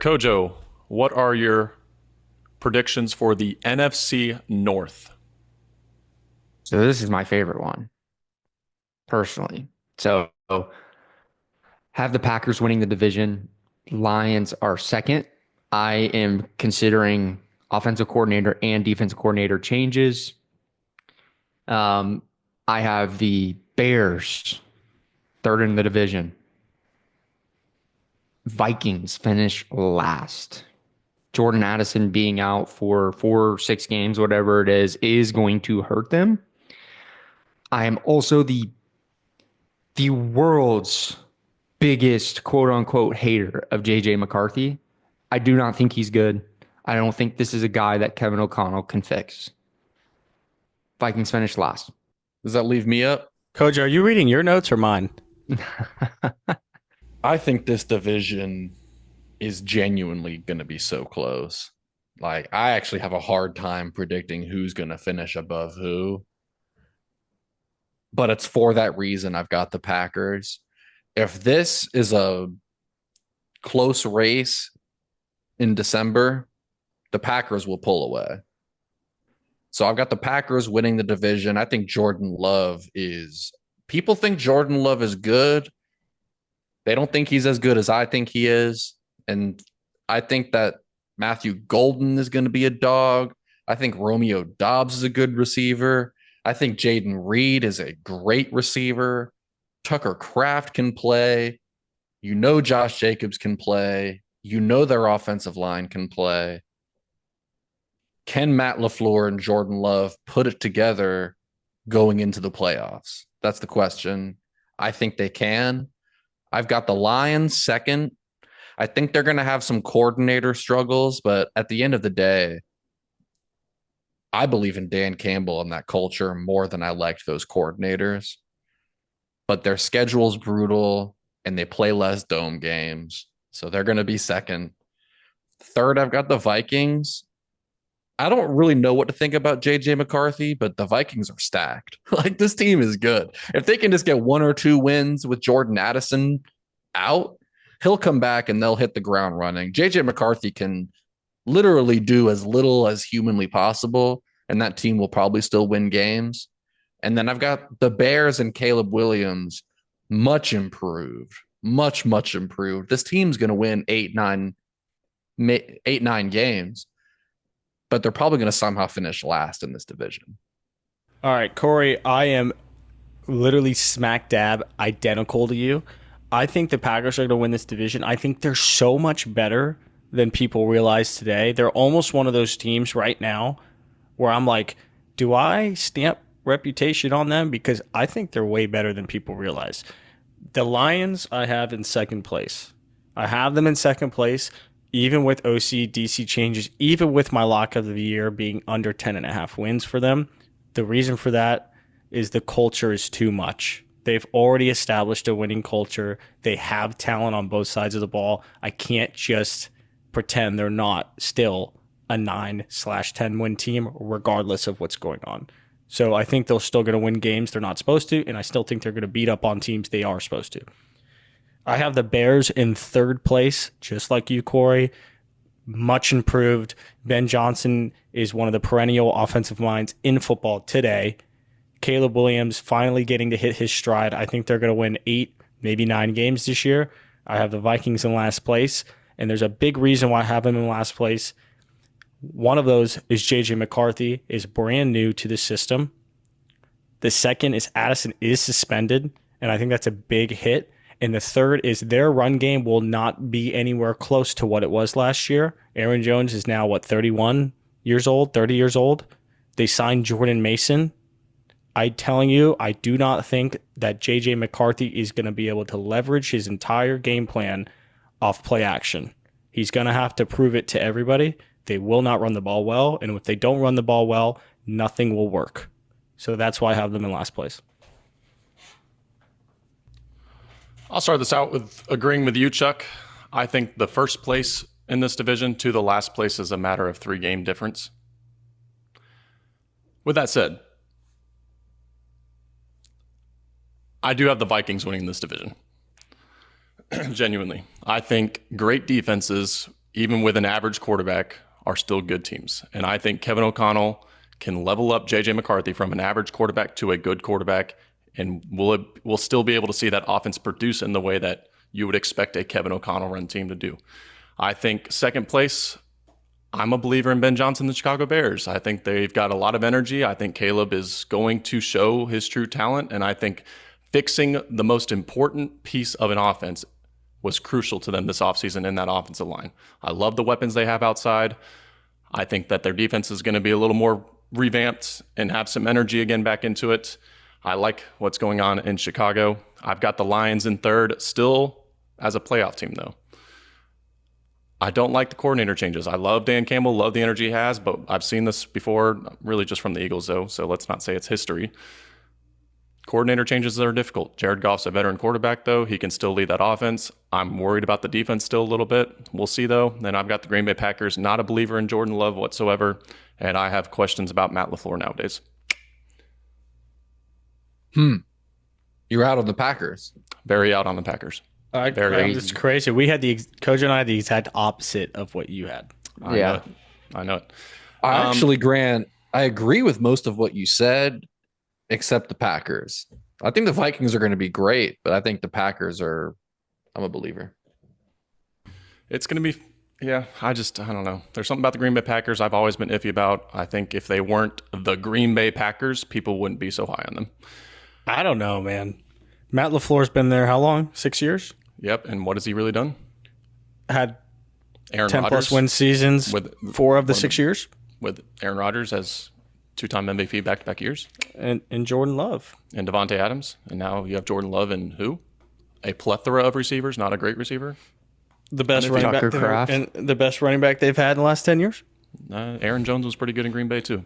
Kojo, what are your predictions for the NFC North? So this is my favorite one, personally. So have the Packers winning the division. Lions are second. I am considering offensive coordinator and defensive coordinator changes. Um, I have the Bears third in the division. Vikings finish last. Jordan Addison being out for 4 or 6 games, whatever it is going to hurt them. I am also the world's biggest quote unquote hater of JJ McCarthy. I do not think he's good. I don't think this is a guy that Kevin O'Connell can fix. Vikings finished last. Does that leave me up? Coach, are you reading your notes or mine? I think this division is genuinely going to be so close. Like, I actually have a hard time predicting who's going to finish above who. But it's for that reason I've got the Packers. If this is a close race in December, the Packers will pull away. So I've got the Packers winning the division. I think Jordan Love is. People think Jordan Love is good. They don't think he's as good as I think he is. And I think that Matthew Golden is going to be a dog. I think Romeo Dobbs is a good receiver. I think Jaden Reed is a great receiver. Tucker Kraft can play. You know Josh Jacobs can play. You know their offensive line can play. Can Matt LaFleur and Jordan Love put it together going into the playoffs? That's the question. I think they can. I've got the Lions second. I think they're going to have some coordinator struggles, but at the end of the day, I believe in Dan Campbell and that culture more than I liked those coordinators. But their schedule's brutal and they play less dome games. So they're going to be second. Third, I've got the Vikings. I don't really know what to think about JJ McCarthy, but the Vikings are stacked. Like, this team is good. If they can just get 1 or 2 wins with Jordan Addison out, he'll come back and they'll hit the ground running. JJ McCarthy can literally do as little as humanly possible, and that team will probably still win games. And then I've got the Bears and Caleb Williams, much improved, much improved. This team's going to win 8-9 games, but they're probably going to somehow finish last in this division. All right, Corey, I am literally smack dab identical to you. I think the Packers are going to win this division. I think they're so much better than people realize today. They're almost one of those teams right now where I'm like, do I stamp reputation on them? Because I think they're way better than people realize. The Lions I have in second place. I have them in second place, even with OC, DC changes, even with my lock of the year being under 10.5 wins for them. The reason for that is the culture is too much. They've already established a winning culture. They have talent on both sides of the ball. I can't just pretend they're not still a 9/10 win team, regardless of what's going on. So I think they're still going to win games they're not supposed to, and I still think they're going to beat up on teams they are supposed to. I have the Bears in third place, just like you, Corey. Much improved. Ben Johnson is one of the perennial offensive minds in football today. Caleb Williams finally getting to hit his stride. I think they're going to win 8, maybe 9 games this year. I have the Vikings in last place, and there's a big reason why I have them in last place. One of those is JJ McCarthy is brand new to the system. The second is Addison is suspended, and I think that's a big hit. And the third is their run game will not be anywhere close to what it was last year. Aaron Jones is now, 31 years old, 30 years old. They signed Jordan Mason. I'm telling you, I do not think that JJ McCarthy is going to be able to leverage his entire game plan off play action. He's going to have to prove it to everybody. They will not run the ball well, and if they don't run the ball well, nothing will work. So that's why I have them in last place. I'll start this out with agreeing with you, Chuck. I think the first place in this division to the last place is a matter of 3-game difference. With that said, I do have the Vikings winning this division. Genuinely. I think great defenses even with an average quarterback, are still good teams. And I think Kevin O'Connell can level up J.J. McCarthy from an average quarterback to a good quarterback, and we'll still be able to see that offense produce in the way that you would expect a Kevin O'Connell run team to do. I think second place, I'm a believer in Ben Johnson, the Chicago Bears. I think they've got a lot of energy. I think Caleb is going to show his true talent, and I think fixing the most important piece of an offense was crucial to them this offseason in that offensive line. I love the weapons they have outside. I think that their defense is going to be a little more revamped and have some energy again back into it. I like what's going on in Chicago. I've got the Lions in third, still as a playoff team, though. I don't like the coordinator changes. I love Dan Campbell, love the energy he has, but I've seen this before, really just from the Eagles, though, so let's not say it's history. Coordinator changes are difficult. Jared Goff's a veteran quarterback, though. He can still lead that offense. I'm worried about the defense still a little bit. We'll see, though. Then I've got the Green Bay Packers, not a believer in Jordan Love whatsoever, and I have questions about Matt LaFleur nowadays. You're out on the Packers. Very out on the Packers. It's crazy. We had Coach and I had the exact opposite of what you had. I know it. I actually, Grant, I agree with most of what you said, except the Packers. I think the Vikings are going to be great, but I think the Packers are, I'm a believer. It's going to be, I don't know. There's something about the Green Bay Packers I've always been iffy about. I think if they weren't the Green Bay Packers, people wouldn't be so high on them. I don't know, man. Matt LaFleur's been there how long? 6 years? Yep, and what has he really done? Had Aaron 10 plus win seasons with 4 of the 6 years. With Aaron Rodgers as 2-time MVP back-to-back years. And Jordan Love. And Devontae Adams. And now you have Jordan Love and who? A plethora of receivers, not a great receiver. The best running back and the best running back they've had in the last 10 years. Aaron Jones was pretty good in Green Bay too.